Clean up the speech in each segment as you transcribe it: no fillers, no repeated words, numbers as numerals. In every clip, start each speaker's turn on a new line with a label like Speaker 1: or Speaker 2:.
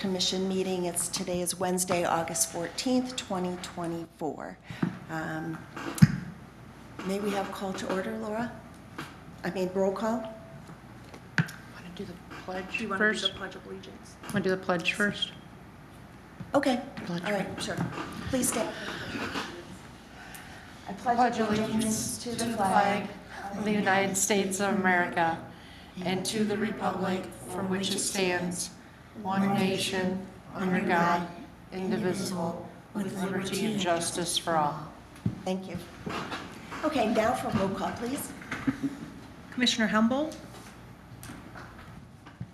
Speaker 1: Commission meeting. Today is Wednesday, August 14th, 2024. May we have call to order, Laura? Roll call?
Speaker 2: Want to do the pledge
Speaker 1: Do you want
Speaker 2: first?
Speaker 1: to do the Pledge of Allegiance?
Speaker 2: Want to do the pledge first?
Speaker 1: Okay,
Speaker 2: Pledge.
Speaker 1: all right, sure. Please stand. I
Speaker 2: Pledge allegiance to the flag of the United States of America and to the republic for which it stands, one nation, under God, indivisible, with liberty and justice for all.
Speaker 1: Thank you. Okay, now for roll call, please.
Speaker 3: Commissioner Humble?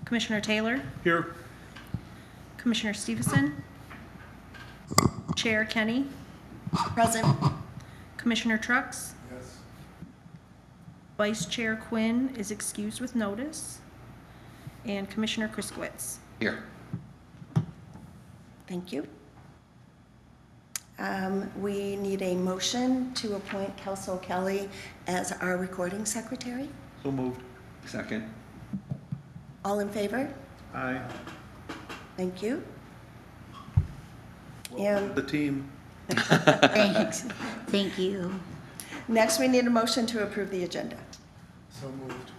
Speaker 3: Commissioner Taylor?
Speaker 4: Here.
Speaker 3: Commissioner Stevenson? Chair Kenny?
Speaker 1: Present.
Speaker 3: Commissioner Trucks?
Speaker 4: Yes.
Speaker 3: Vice Chair Quinn is excused with notice. And Commissioner Kriskowitz.
Speaker 4: Here.
Speaker 1: Thank you. We need a motion to appoint Kelso Kelly as our recording secretary.
Speaker 4: So moved. Second.
Speaker 1: All in favor?
Speaker 4: Aye.
Speaker 1: Thank you.
Speaker 4: Welcome to the team.
Speaker 5: Thanks. Thank you.
Speaker 1: Next, we need a motion to approve the agenda.
Speaker 4: So moved.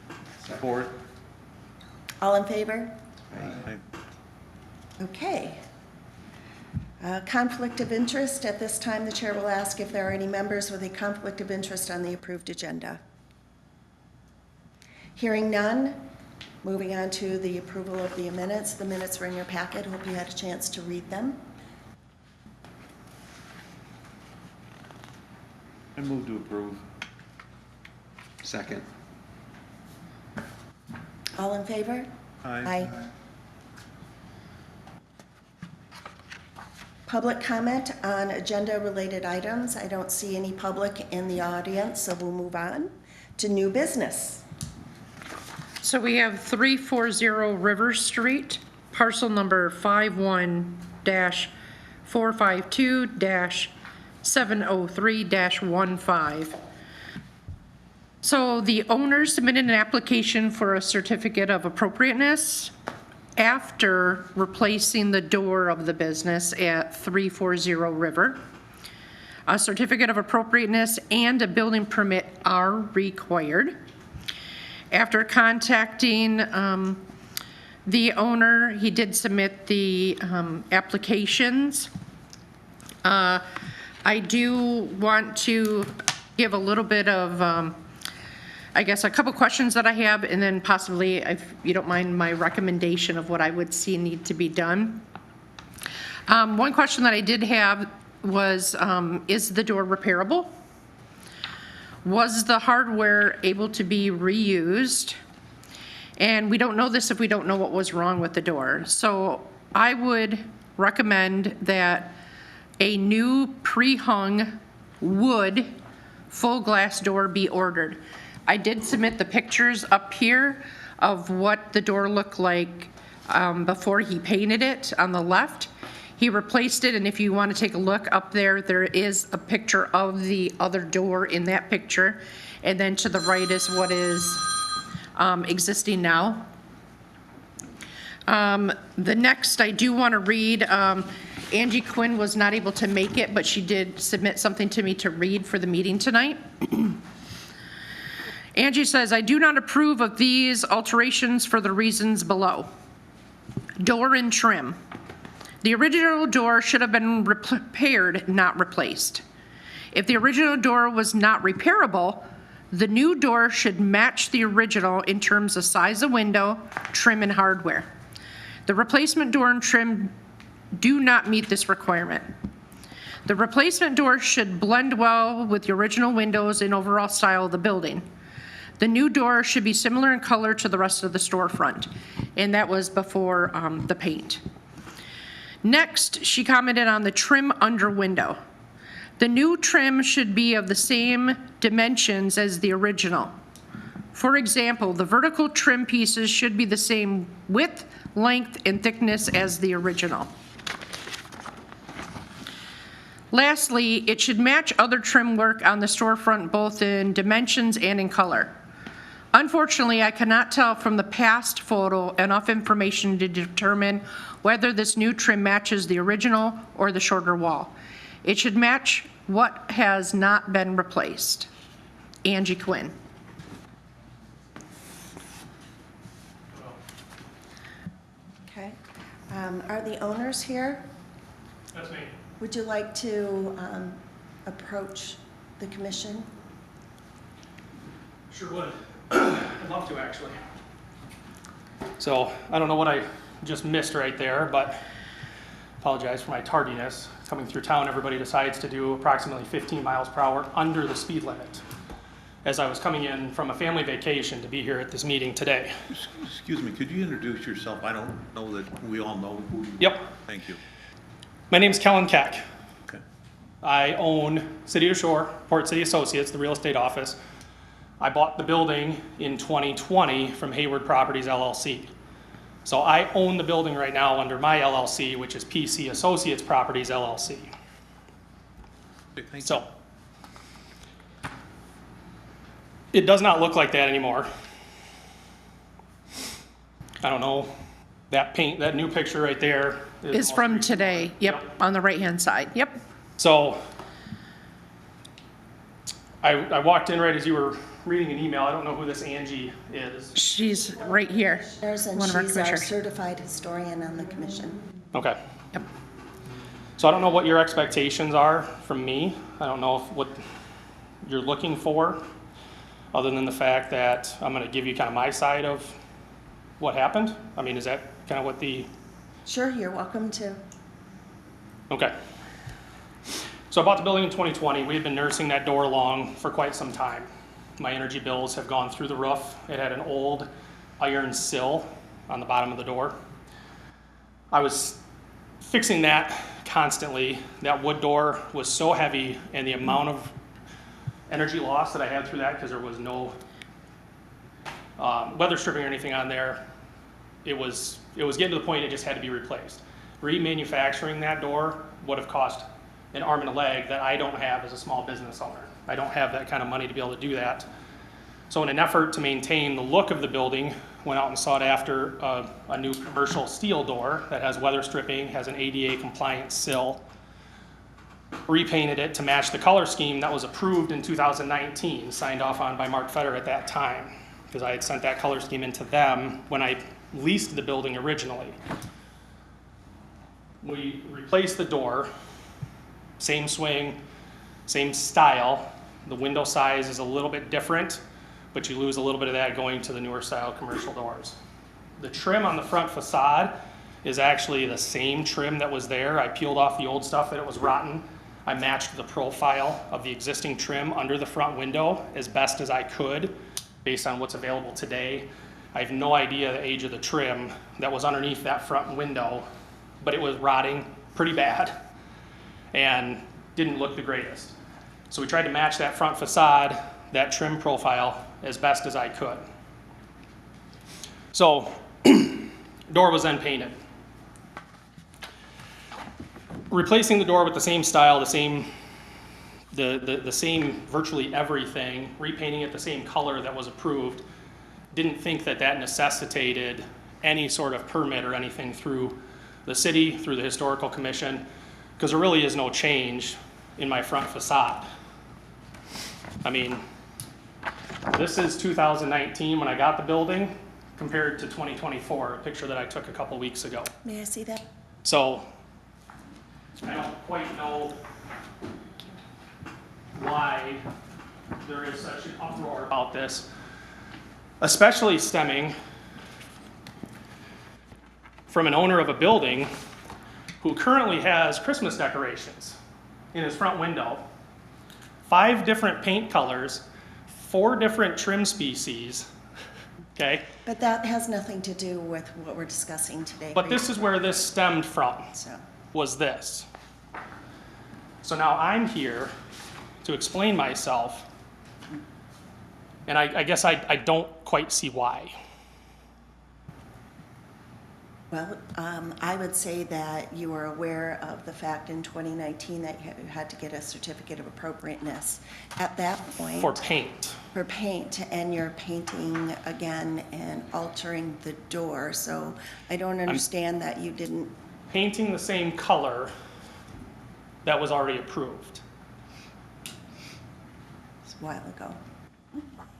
Speaker 4: Support.
Speaker 1: All in favor?
Speaker 4: Aye.
Speaker 1: Okay. Conflict of interest. At this time, the chair will ask if there are any members with a conflict of interest on the approved agenda. Hearing none, moving on to the approval of the minutes. The minutes are in your packet. Hope you had a chance to read them.
Speaker 4: I move to approve. Second.
Speaker 1: All in favor?
Speaker 4: Aye.
Speaker 1: Public comment on agenda-related items. I don't see any public in the audience, so we'll move on to new business.
Speaker 2: So we have 340 River Street, parcel number 51-452-703-15. So the owner submitted an application for a certificate of appropriateness after replacing the door of the business at 340 River. A certificate of appropriateness and a building permit are required. After contacting the owner, he did submit the applications. I do want to give a little bit of I guess a couple questions that I have, and then possibly, if you don't mind, my recommendation of what I would see need to be done. One question that I did have was, is the door repairable? Was the hardware able to be reused? And we don't know this if we don't know what was wrong with the door. So I would recommend that a new pre-hung wood full glass door be ordered. I did submit the pictures up here of what the door looked like before he painted it on the left. He replaced it, and if you want to take a look up there, there is a picture of the other door in that picture. And then to the right is what is existing now. The next I do want to read, Angie Quinn was not able to make it, but she did submit something to me to read for the meeting tonight. Angie says, I do not approve of these alterations for the reasons below. Door and trim. The original door should have been repaired, not replaced. If the original door was not repairable, the new door should match the original in terms of size of window, trim, and hardware. The replacement door and trim do not meet this requirement. The replacement door should blend well with the original windows and overall style of the building. The new door should be similar in color to the rest of the storefront, and that was before the paint. Next, she commented on the trim under window. The new trim should be of the same dimensions as the original. For example, the vertical trim pieces should be the same width, length, and thickness as the original. Lastly, it should match other trim work on the storefront both in dimensions and in color. Unfortunately, I cannot tell from the past photo enough information to determine whether this new trim matches the original or the shorter wall. It should match what has not been replaced. Angie Quinn.
Speaker 1: Okay. Are the owners here?
Speaker 6: That's me.
Speaker 1: Would you like to approach the commission?
Speaker 6: Sure would. I'd love to, actually. So, I don't know what I just missed right there, but apologize for my tardiness. Coming through town, everybody decides to do approximately 15 miles per hour under the speed limit. As I was coming in from a family vacation to be here at this meeting today.
Speaker 4: Excuse me, could you introduce yourself? I don't know that we all know who you are.
Speaker 6: Yep.
Speaker 4: Thank you.
Speaker 6: My name's Kellen Keck.
Speaker 4: Okay.
Speaker 6: I own City of Shore, Port City Associates, the real estate office. I bought the building in 2020 from Hayward Properties LLC. So I own the building right now under my LLC, which is PC Associates Properties LLC.
Speaker 4: Okay, thank you.
Speaker 6: So it does not look like that anymore. I don't know, that paint, that new picture right there.
Speaker 2: Is from today, yep, on the right-hand side, yep.
Speaker 6: So I walked in right as you were reading an email. I don't know who this Angie is.
Speaker 2: She's right here,
Speaker 1: And
Speaker 2: one of our
Speaker 1: she's our
Speaker 2: commissioners.
Speaker 1: certified historian on the commission.
Speaker 6: Okay.
Speaker 2: Yep.
Speaker 6: So I don't know what your expectations are from me. I don't know what you're looking for, other than the fact that I'm going to give you kind of my side of what happened. I mean, is that kind of what the...
Speaker 1: Sure, you're welcome to.
Speaker 6: Okay. So I bought the building in 2020. We had been nursing that door along for quite some time. My energy bills have gone through the roof. It had an old iron sill on the bottom of the door. I was fixing that constantly. That wood door was so heavy, and the amount of energy loss that I had through that, because there was no weather stripping or anything on there, it was getting to the point it just had to be replaced. Remanufacturing that door would have cost an arm and a leg that I don't have as a small business owner. I don't have that kind of money to be able to do that. So in an effort to maintain the look of the building, went out and sought after a new commercial steel door that has weather stripping, has an ADA compliant sill, repainted it to match the color scheme that was approved in 2019, signed off on by Mark Fetter at that time, because I had sent that color scheme into them when I leased the building originally. We replaced the door, same swing, same style. The window size is a little bit different, but you lose a little bit of that going to the newer style commercial doors. The trim on the front facade is actually the same trim that was there. I peeled off the old stuff that it was rotten. I matched the profile of the existing trim under the front window as best as I could based on what's available today. I have no idea the age of the trim that was underneath that front window, but it was rotting pretty bad and didn't look the greatest. So we tried to match that front facade, that trim profile, as best as I could. So, door was then painted. Replacing the door with the same style, the same virtually everything, repainting it the same color that was approved, didn't think that that necessitated any sort of permit or anything through the city, through the historical commission, because there really is no change in my front facade. I mean, this is 2019 when I got the building compared to 2024, a picture that I took a couple weeks ago.
Speaker 1: May I see that?
Speaker 6: So I don't quite know why there is such an uproar about this, especially stemming from an owner of a building who currently has Christmas decorations in his front window, 5 different paint colors, 4 different trim species, okay?
Speaker 1: But that has nothing to do with what we're discussing today.
Speaker 6: But this is where this stemmed from,
Speaker 1: So,
Speaker 6: was this. So now I'm here to explain myself, and I guess I don't quite see why.
Speaker 1: Well, I would say that you are aware of the fact in 2019 that you had to get a certificate of appropriateness. At that point.
Speaker 6: For paint.
Speaker 1: For paint, and you're painting again and altering the door, so I don't understand that you didn't.
Speaker 6: Painting the same color that was already approved.
Speaker 1: It's a while ago.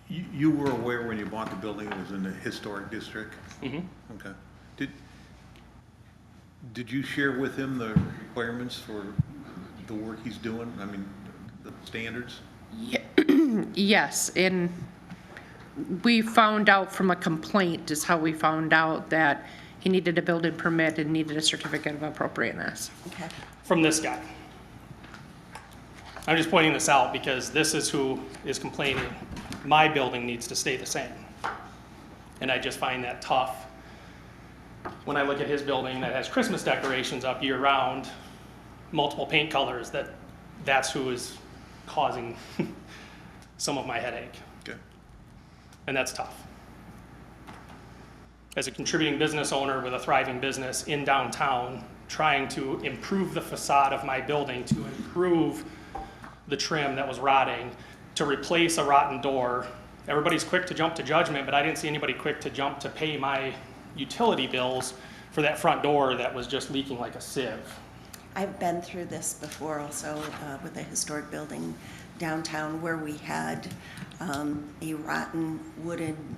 Speaker 4: You were aware when you bought the building it was in the historic district?
Speaker 6: Mhm.
Speaker 4: Okay. Did you share with him the requirements for the work he's doing? I mean, the standards?
Speaker 2: Yes, and we found out from a complaint is how we found out that he needed a building permit and needed a certificate of appropriateness.
Speaker 1: Okay.
Speaker 6: From this guy. I'm just pointing this out because this is who is complaining, my building needs to stay the same. And I just find that tough. When I look at his building that has Christmas decorations up year-round, multiple paint colors, that's who is causing some of my headache.
Speaker 4: Okay.
Speaker 6: And that's tough. As a contributing business owner with a thriving business in downtown, trying to improve the facade of my building, to improve the trim that was rotting, to replace a rotten door, everybody's quick to jump to judgment, but I didn't see anybody quick to jump to pay my utility bills for that front door that was just leaking like a sieve.
Speaker 1: I've been through this before also with a historic building downtown where we had a rotten wooden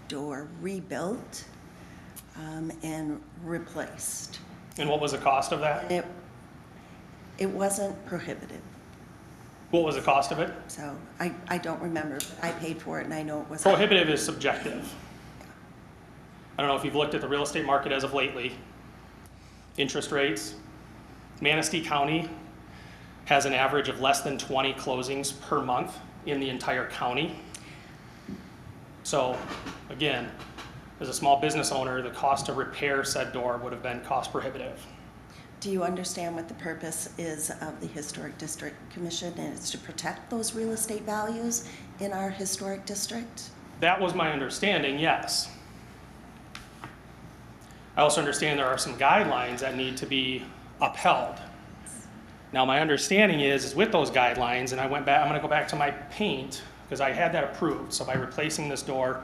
Speaker 1: door rebuilt and replaced.
Speaker 6: And what was the cost of that?
Speaker 1: It wasn't prohibitive,
Speaker 6: What was the cost of it?
Speaker 1: so I don't remember, but I paid for it and I know it was.
Speaker 6: Prohibitive is subjective. I don't know if you've looked at the real estate market as of lately. Interest rates. Manistee County has an average of less than 20 closings per month in the entire county. So again, as a small business owner, the cost to repair said door would have been cost prohibitive.
Speaker 1: Do you understand what the purpose is of the Historic District Commission, and it's to protect those real estate values in our historic district?
Speaker 6: That was my understanding, yes. I also understand there are some guidelines that need to be upheld. Now, my understanding is with those guidelines, and I'm gonna go back to my paint, because I had that approved. So by replacing this door,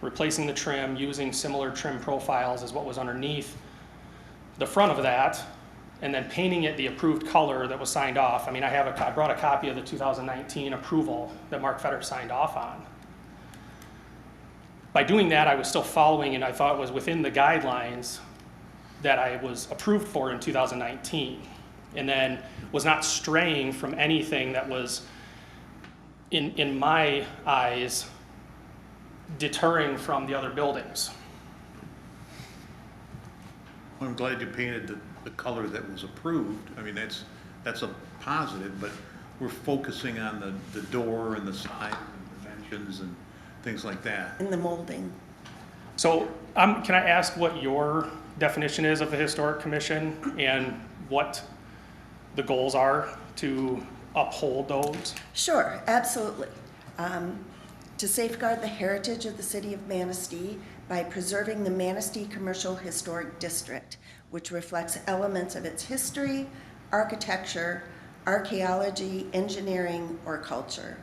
Speaker 6: replacing the trim, using similar trim profiles as what was underneath the front of that, and then painting it the approved color that was signed off. I mean, I brought a copy of the 2019 approval that Mark Fetter signed off on. By doing that, I was still following, and I thought it was within the guidelines that I was approved for in 2019, and then was not straying from anything that was, in my eyes, deterring from the other buildings.
Speaker 4: I'm glad you painted the color that was approved. I mean, that's a positive, but we're focusing on the door and the side and dimensions and things like that.
Speaker 1: In the molding?
Speaker 6: So can I ask what your definition is of the Historic Commission and what the goals are to uphold those?
Speaker 1: Sure, absolutely. To safeguard the heritage of the city of Manistee by preserving the Manistee Commercial Historic District, which reflects elements of its history, architecture, archaeology, engineering, or culture.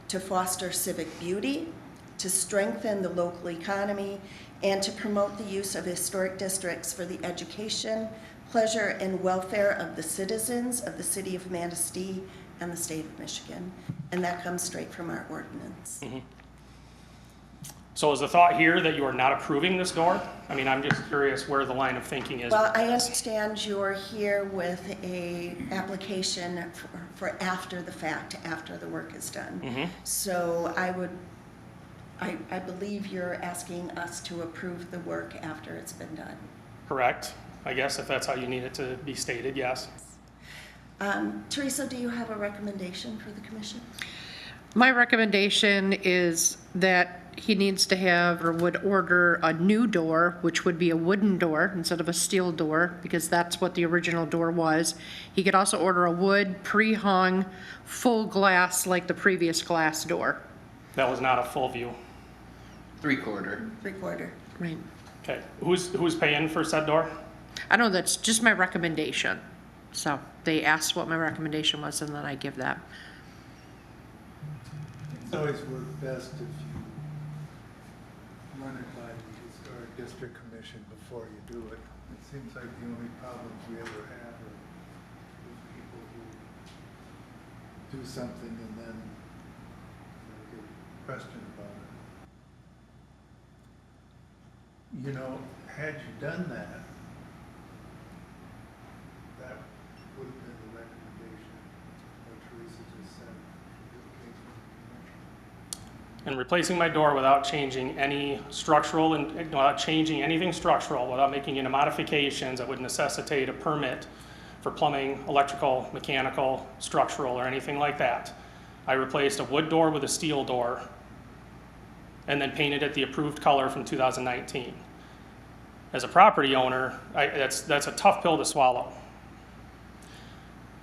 Speaker 1: To foster civic beauty, to strengthen the local economy, and to promote the use of historic districts for the education, pleasure, and welfare of the citizens of the city of Manistee and the state of Michigan. And that comes straight from our ordinance.
Speaker 6: Mm-hmm. So is the thought here that you are not approving this door? I mean, I'm just curious where the line of thinking is.
Speaker 1: Well, I understand you're here with a application for after the fact, after the work is done.
Speaker 6: Mhm.
Speaker 1: So I believe you're asking us to approve the work after it's been done.
Speaker 6: Correct, I guess, if that's how you need it to be stated, yes.
Speaker 1: Teresa, do you have a recommendation for the commission?
Speaker 2: My recommendation is that he needs to have or would order a new door, which would be a wooden door instead of a steel door, because that's what the original door was. He could also order a wood pre-hung full glass like the previous glass door.
Speaker 6: That was not a full view.
Speaker 7: Three-quarter.
Speaker 1: Three-quarter.
Speaker 2: Right.
Speaker 6: Okay, who's paying for said door?
Speaker 2: I know that's just my recommendation. So they asked what my recommendation was, and then I give that.
Speaker 7: It's always worked best if you run it by the Historic District Commission before you do it. It seems like the only problems we ever have are with people who do something and then get questioned about it. You know, had you done that, that would have been the recommendation, what Teresa just said.
Speaker 6: And replacing my door without changing any structural and without changing anything structural, without making any modifications that would necessitate a permit for plumbing, electrical, mechanical, structural, or anything like that. I replaced a wood door with a steel door and then painted it the approved color from 2019. As a property owner, that's a tough pill to swallow.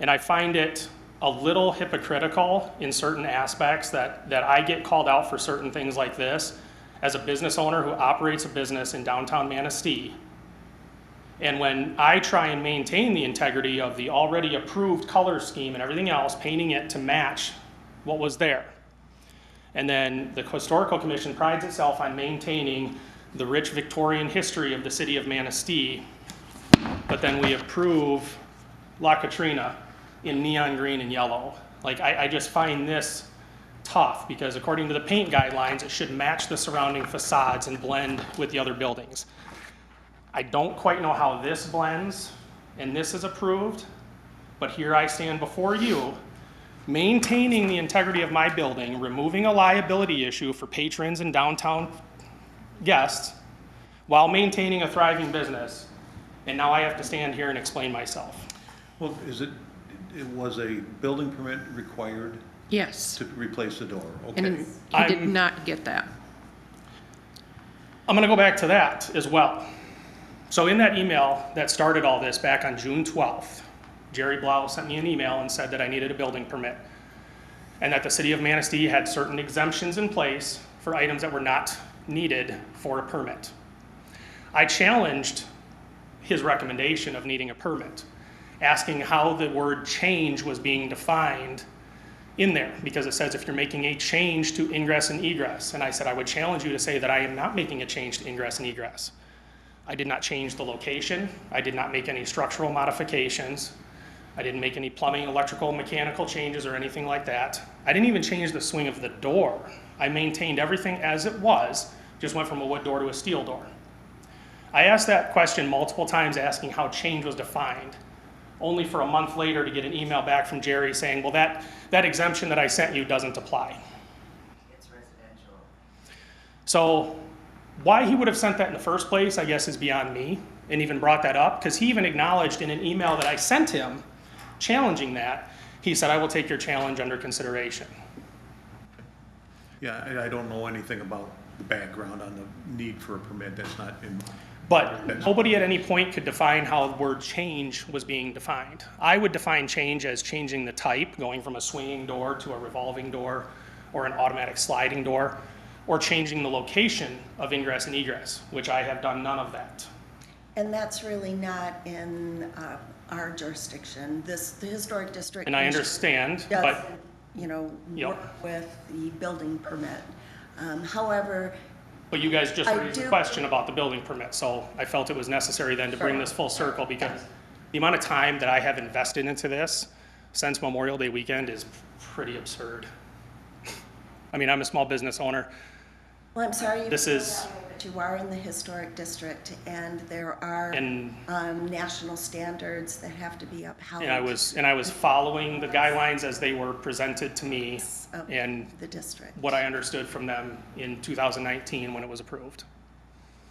Speaker 6: And I find it a little hypocritical in certain aspects that I get called out for certain things like this as a business owner who operates a business in downtown Manistee. And when I try and maintain the integrity of the already approved color scheme and everything else, painting it to match what was there. And then the Historical Commission prides itself on maintaining the rich Victorian history of the city of Manistee, but then we approve La Katrina in neon green and yellow. Like, I just find this tough because according to the paint guidelines, it should match the surrounding facades and blend with the other buildings. I don't quite know how this blends and this is approved, but here I stand before you, maintaining the integrity of my building, removing a liability issue for patrons and downtown guests, while maintaining a thriving business, and now I have to stand here and explain myself.
Speaker 4: Well, it was a building permit required
Speaker 2: Yes.
Speaker 4: to replace the door?
Speaker 2: And
Speaker 4: Okay.
Speaker 2: he did
Speaker 6: I'm-
Speaker 2: not get that.
Speaker 6: I'm gonna go back to that as well. So in that email that started all this back on June 12th, Jerry Blau sent me an email and said that I needed a building permit and that the city of Manistee had certain exemptions in place for items that were not needed for a permit. I challenged his recommendation of needing a permit, asking how the word change was being defined in there, because it says if you're making a change to ingress and egress. And I said, I would challenge you to say that I am not making a change to ingress and egress. I did not change the location. I did not make any structural modifications. I didn't make any plumbing, electrical, mechanical changes or anything like that. I didn't even change the swing of the door. I maintained everything as it was, just went from a wood door to a steel door. I asked that question multiple times, asking how change was defined, only for a month later to get an email back from Jerry saying, well, that exemption that I sent you doesn't apply.
Speaker 8: It's residential.
Speaker 6: So why he would have sent that in the first place, I guess, is beyond me, and even brought that up, because he even acknowledged in an email that I sent him challenging that, he said, I will take your challenge under consideration.
Speaker 4: Yeah, I don't know anything about the background on the need for a permit. That's not in.
Speaker 6: But nobody at any point could define how the word change was being defined. I would define change as changing the type, going from a swinging door to a revolving door or an automatic sliding door, or changing the location of ingress and egress, which I have done none of that.
Speaker 1: And that's really not in our jurisdiction. The Historic District.
Speaker 6: And I understand,
Speaker 1: doesn't,
Speaker 6: but Yep.
Speaker 1: work with the building permit. However,
Speaker 6: you guys just
Speaker 1: I
Speaker 6: raised a
Speaker 1: do-
Speaker 6: question about the building permit, so I felt it was necessary then to bring this full circle, because the amount of time that I have invested into this since Memorial Day weekend is pretty absurd. I mean, I'm a small business owner.
Speaker 1: well, I'm sorry.
Speaker 6: This is-
Speaker 1: But you are in the Historic District, and there are
Speaker 6: And
Speaker 1: national standards that have to be upheld.
Speaker 6: And I was following the guidelines as they were presented to me
Speaker 1: of
Speaker 6: and
Speaker 1: the district.
Speaker 6: what I understood from them in 2019 when it was approved.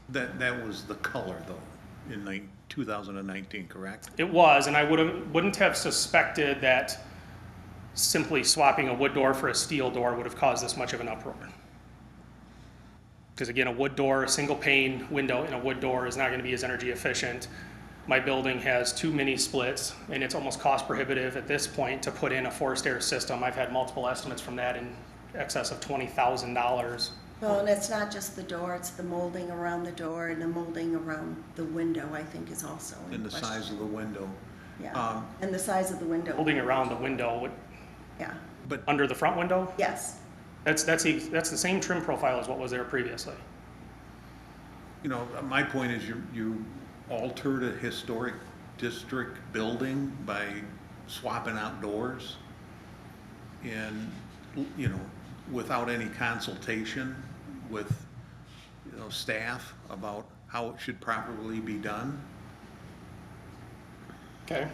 Speaker 4: That was the color, though, in 2019, correct?
Speaker 6: It was, and I wouldn't have suspected that simply swapping a wood door for a steel door would have caused this much of an uproar. Because again, a wood door, a single pane window in a wood door is not going to be as energy efficient. My building has 2 mini splits, and it's almost cost prohibitive at this point to put in a forced air system. I've had multiple estimates from that in excess of $20,000
Speaker 1: Well, and it's not just the door, it's the molding around the door and the molding around the window, I think, is also in
Speaker 4: And the
Speaker 1: question.
Speaker 4: size of the window.
Speaker 1: Yeah, and the size of the window.
Speaker 6: Holding around the window,
Speaker 1: Yeah,
Speaker 4: But
Speaker 6: under the front window,
Speaker 1: yes.
Speaker 6: that's the same trim profile as what was there previously.
Speaker 4: you know, my point is you altered a historic district building by swapping out doors and, you know, without any consultation with, you know, staff about how it should properly be done.
Speaker 6: Okay?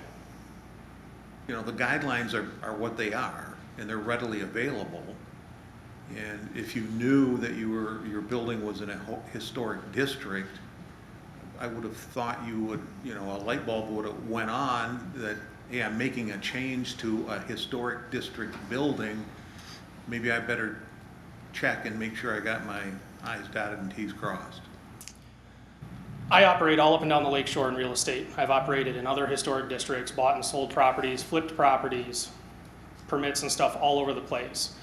Speaker 4: You know, the guidelines are what they are, and they're readily available. And if you knew that your building was in a historic district, I would have thought you would, you know, a light bulb would have went on that, hey, I'm making a change to a historic district building. Maybe I better check and make sure I got my I's dotted and T's crossed.
Speaker 6: I operate all up and down the lake shore in real estate. I've operated in other historic districts, bought and sold properties, flipped properties, permits and stuff all over the place.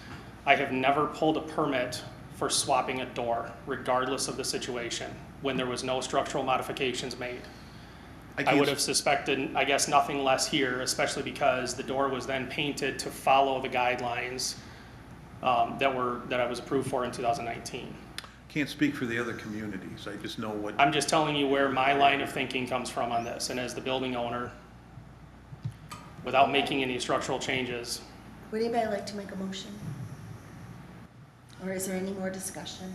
Speaker 6: I have never pulled a permit for swapping a door, regardless of the situation, when there was no structural modifications made. I would have suspected, I guess, nothing less here, especially because the door was then painted to follow the guidelines that I was approved for in 2019.
Speaker 4: Can't speak for the other communities. I just know what.
Speaker 6: I'm just telling you where my line of thinking comes from on this, and as the building owner, without making any structural changes.
Speaker 1: Would anybody like to make a motion? Or is there any more discussion?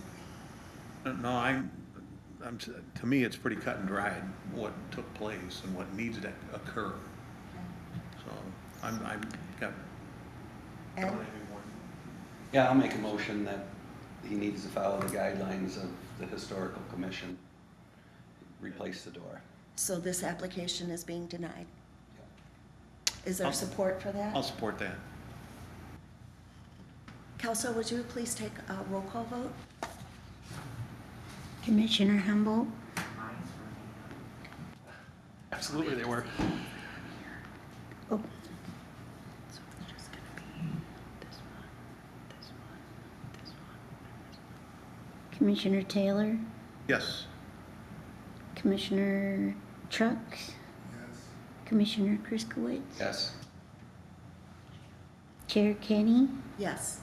Speaker 4: No, to me, it's pretty cut and dried, what took place and what needs to occur. So, I'm got.
Speaker 1: Ed?
Speaker 9: Yeah, I'll make a motion that he needs to follow the guidelines of the historical commission, replace the door.
Speaker 1: So this application is being denied? Is there support for that?
Speaker 4: I'll support that.
Speaker 1: Kelso, would you please take a roll call vote?
Speaker 5: Commissioner Humboldt,
Speaker 6: Absolutely they were.
Speaker 5: oh, Commissioner Taylor,
Speaker 4: Yes.
Speaker 5: Commissioner Trucks,
Speaker 7: Yes.
Speaker 5: Commissioner Kriskowitz,
Speaker 9: Yes.
Speaker 5: Chair Kenny,
Speaker 1: Yes.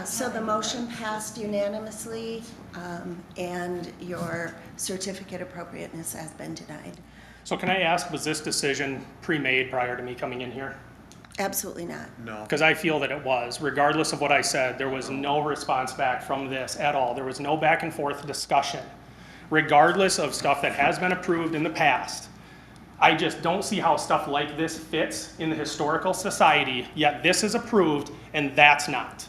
Speaker 1: So the motion passed unanimously, and your certificate appropriateness has been denied.
Speaker 6: So can I ask, was this decision pre-made prior to me coming in here?
Speaker 1: Absolutely not.
Speaker 4: No.
Speaker 6: Because I feel that it was. Regardless of what I said, there was no response back from this at all. There was no back and forth discussion. Regardless of stuff that has been approved in the past, I just don't see how stuff like this fits in the historical society, yet this is approved and that's not.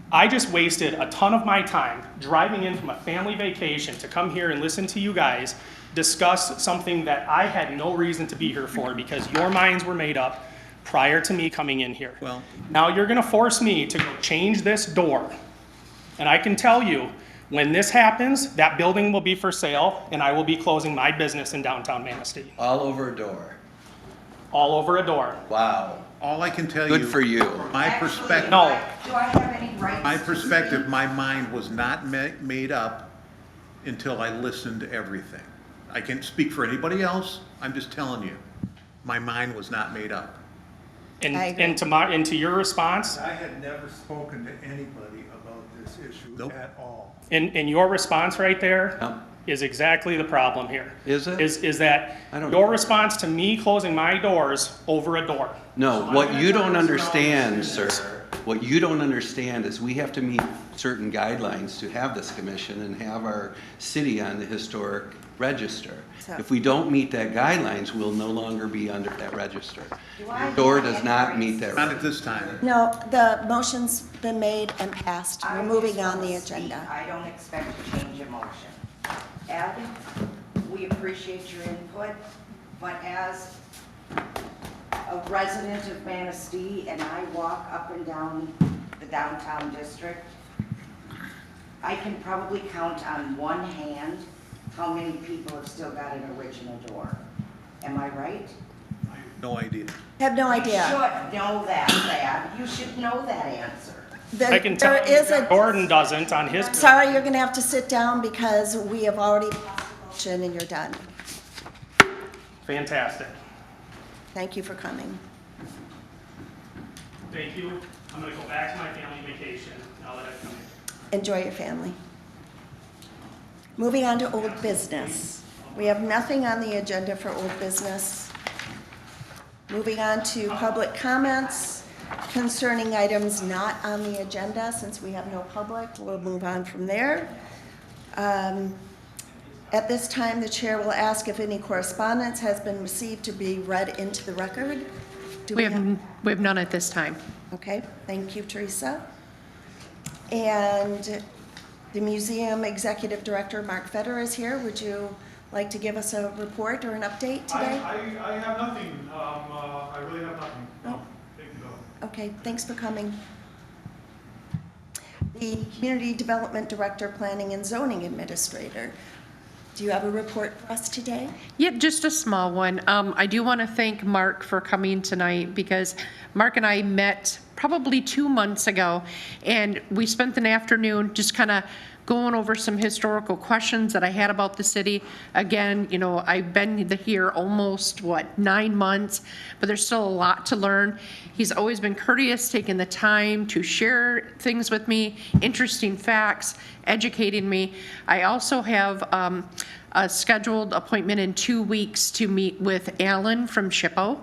Speaker 6: I just wasted a ton of my time driving in from a family vacation to come here and listen to you guys discuss something that I had no reason to be here for because your minds were made up prior to me coming in here.
Speaker 4: Well-
Speaker 6: Now you're gonna force me to go change this door. And I can tell you, when this happens, that building will be for sale and I will be closing my business in downtown Manistee.
Speaker 9: All over a door.
Speaker 6: All over a door.
Speaker 9: Wow.
Speaker 4: All I can tell you.
Speaker 9: Good for you.
Speaker 4: My perspective.
Speaker 6: No.
Speaker 8: Do I have any rights?
Speaker 4: My
Speaker 8: to
Speaker 4: perspective,
Speaker 8: speak?
Speaker 4: my mind was not made up until I listened to everything. I can't speak for anybody else, I'm just telling you, my mind was not made up.
Speaker 6: And,
Speaker 1: I agree.
Speaker 6: and to your response,
Speaker 7: I had never spoken to anybody about this issue
Speaker 4: Nope.
Speaker 7: at all.
Speaker 6: and your response right there
Speaker 9: Yep.
Speaker 6: is exactly the problem here.
Speaker 9: Is it?
Speaker 6: Is that
Speaker 9: I don't
Speaker 6: your
Speaker 9: know.
Speaker 6: response to me closing my doors over a door.
Speaker 9: No, what you don't understand, sir, what you don't understand is we have to meet certain guidelines to have this commission and have our city on the historic register.
Speaker 1: So-
Speaker 9: If we don't meet that guidelines, we'll no longer be under that register.
Speaker 8: Do I
Speaker 9: Your door
Speaker 8: have
Speaker 9: does
Speaker 8: any
Speaker 9: not
Speaker 8: rights
Speaker 9: meet
Speaker 8: to
Speaker 9: that.
Speaker 4: Not at this time.
Speaker 1: No, the motion's been made and passed.
Speaker 8: I
Speaker 1: We're moving
Speaker 8: just
Speaker 1: on the
Speaker 8: wanna speak.
Speaker 1: agenda.
Speaker 8: I don't expect to change a motion. Ed, we appreciate your input, but as a resident of Manistee and I walk up and down the downtown district, I can probably count on one hand how many people have still got an original door. Am I right?
Speaker 4: No idea.
Speaker 1: Have no
Speaker 8: You
Speaker 1: idea.
Speaker 8: should know that, Thad. You should know that answer.
Speaker 6: I can tell
Speaker 1: There
Speaker 6: you
Speaker 1: is a,
Speaker 6: Gordon doesn't on his.
Speaker 1: sorry, you're gonna have to sit down because we have already passed the motion and you're done.
Speaker 6: Fantastic.
Speaker 1: Thank you for coming.
Speaker 6: Thank you. I'm gonna go back to my family vacation now that I've come in.
Speaker 1: Enjoy your family. Moving on to old business. We have nothing on the agenda for old business. Moving on to public comments concerning items not on the agenda. Since we have no public, we'll move on from there. At this time, the chair will ask if any correspondence has been received to be read into the record. Do
Speaker 2: We have none at this time.
Speaker 1: Okay, thank you, Teresa. And the museum executive director, Mark Fetter, is here. Would you like to give us a report or an update today?
Speaker 10: I have nothing. I really have nothing.
Speaker 1: No.
Speaker 10: Thank you, though.
Speaker 1: Okay, thanks for coming. The community development director, planning and zoning administrator. Do you have a report for us today?
Speaker 2: Yeah, just a small one. I do want to thank Mark for coming tonight because Mark and I met probably 2 months ago, and we spent an afternoon just kind of going over some historical questions that I had about the city. Again, you know, I've been here almost, 9 months, but there's still a lot to learn. He's always been courteous, taking the time to share things with me, interesting facts, educating me. I also have a scheduled appointment in 2 weeks to meet with Alan from SHPO.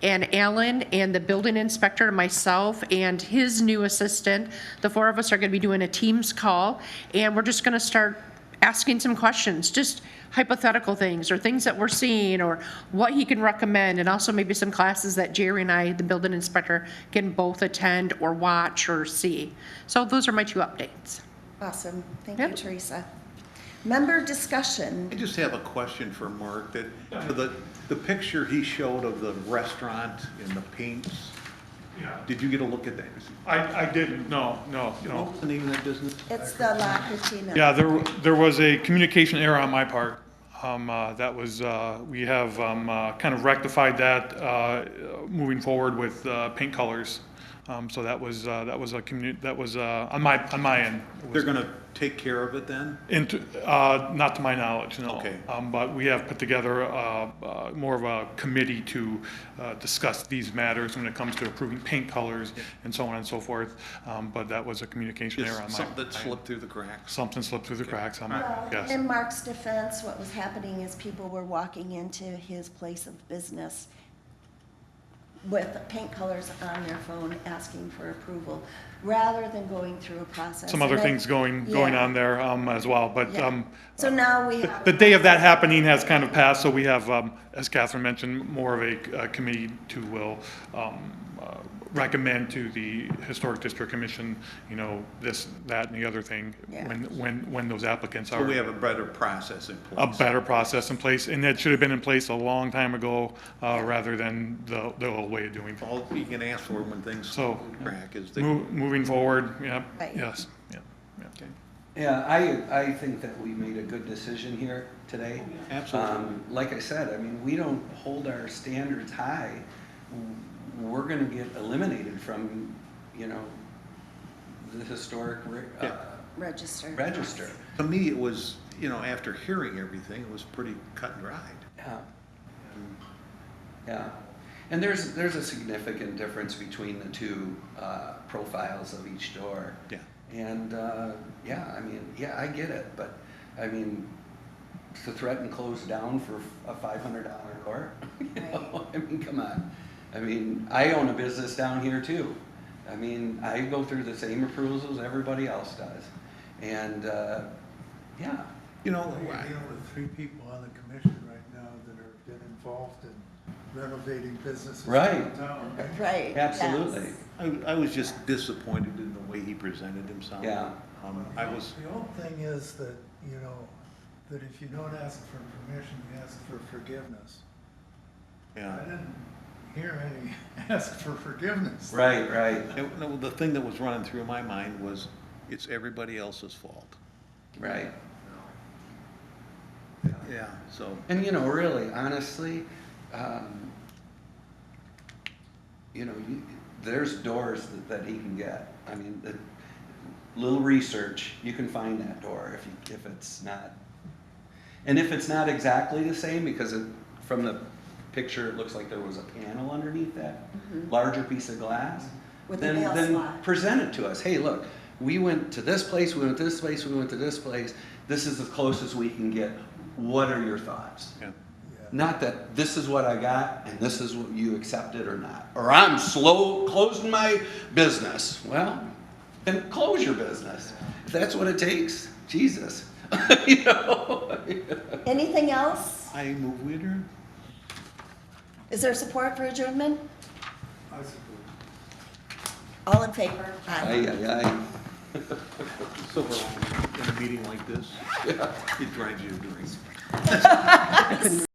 Speaker 2: And Alan and the building inspector, myself, and his new assistant, the 4 of us are going to be doing a Teams call. And we're just going to start asking some questions, just hypothetical things or things that we're seeing or what he can recommend, and also maybe some classes that Jerry and I, the building inspector, can both attend or watch or see. So those are my 2 updates.
Speaker 1: Awesome, thank
Speaker 2: Yep.
Speaker 1: you, Teresa. Member discussion.
Speaker 4: I just have a question for Mark, that the picture he showed of the restaurant and the paints,
Speaker 10: Yeah.
Speaker 4: did you get a look at that?
Speaker 10: I didn't. No.
Speaker 4: What's the name of that business?
Speaker 1: It's the La Cortina.
Speaker 10: Yeah, there was a communication error on my part. That was, we have kind of rectified that moving forward with paint colors. So that was on my end. It was-
Speaker 4: They're gonna take care of it then?
Speaker 10: Not to my knowledge, no.
Speaker 4: Okay.
Speaker 10: But we have put together more of a committee to discuss these matters when it comes to approving paint colors and so on and so forth. But that was a communication error on
Speaker 4: Just
Speaker 10: my.
Speaker 4: something that slipped through the cracks?
Speaker 10: Something slipped through the cracks on my, yes.
Speaker 1: In Mark's defense, what was happening is people were walking into his place of business with paint colors on their phone asking for approval, rather than going through a process.
Speaker 10: Some other
Speaker 1: And I-
Speaker 10: things going
Speaker 1: Yeah.
Speaker 10: on there as well, but
Speaker 1: Yeah. So now we have.
Speaker 10: the day of that happening has kind of passed, so we have, as Catherine mentioned, more of a committee to will recommend to the Historic District Commission, you know, this, that, and the other thing,
Speaker 1: Yeah.
Speaker 10: when those applicants
Speaker 4: So
Speaker 10: are.
Speaker 4: we have a better process in
Speaker 10: A
Speaker 4: place?
Speaker 10: better process in place, and that should have been in place a long time ago, rather than the old way of doing things.
Speaker 4: All you can ask for when things
Speaker 10: So,
Speaker 4: slip through the crack is they.
Speaker 10: Moving forward, yeah,
Speaker 1: Right.
Speaker 10: yes, yeah.
Speaker 4: Okay.
Speaker 9: Yeah, I think that we made a good decision here today.
Speaker 4: Absolutely.
Speaker 9: Like I said, I mean, we don't hold our standards high. We're gonna get eliminated from, you know, the historic
Speaker 4: Yeah.
Speaker 1: Register.
Speaker 9: register.
Speaker 4: To me, it was, you know, after hearing everything, it was pretty cut and dried.
Speaker 9: Yeah. Yeah. And there's a significant difference between the 2 profiles of each door.
Speaker 4: Yeah.
Speaker 9: And, yeah, I mean, yeah, I get it, but, I mean, to threaten close down for a $500 court, you know, I mean, come on. I mean, I own a business down here too. I mean, I go through the same approvals as everybody else does. And, yeah,
Speaker 4: You know,
Speaker 7: We're dealing with 3 people on the commission right now that have been involved in renovating businesses
Speaker 9: Right.
Speaker 7: downtown.
Speaker 1: Right.
Speaker 9: absolutely.
Speaker 1: yes.
Speaker 4: I was just disappointed in the way he presented himself.
Speaker 9: Yeah.
Speaker 4: I was,
Speaker 7: The old thing is that, you know, that if you don't ask for permission, you ask for forgiveness.
Speaker 4: yeah.
Speaker 7: I didn't hear any ask for forgiveness.
Speaker 9: Right.
Speaker 4: No, the thing that was running through my mind was, it's everybody else's fault.
Speaker 9: Right.
Speaker 4: Yeah, so.
Speaker 9: And, you know, really, honestly, you know, there's doors that he can get. I mean, little research, you can find that door if it's not. And if it's not exactly the same, because from the picture, it looks like there was a panel underneath that larger piece of glass,
Speaker 1: With the
Speaker 9: then,
Speaker 1: nail
Speaker 9: then
Speaker 1: slot.
Speaker 9: present it to us. Hey, look, we went to this place, we went to this place, we went to this place. This is as close as we can get. What are your thoughts?
Speaker 4: Yeah.
Speaker 9: Not that this is what I got and this is what you accepted or not. Or I'm slow closing my business. Well, then close your business. If that's what it takes, Jesus. You know?
Speaker 1: Anything else?
Speaker 4: I move we adjourn.
Speaker 1: Is there support for adjournment?
Speaker 7: I suppose.
Speaker 1: All in favor? Aye.
Speaker 9: Aye, aye,
Speaker 4: Silver lining in a meeting like this, it drives you to drink.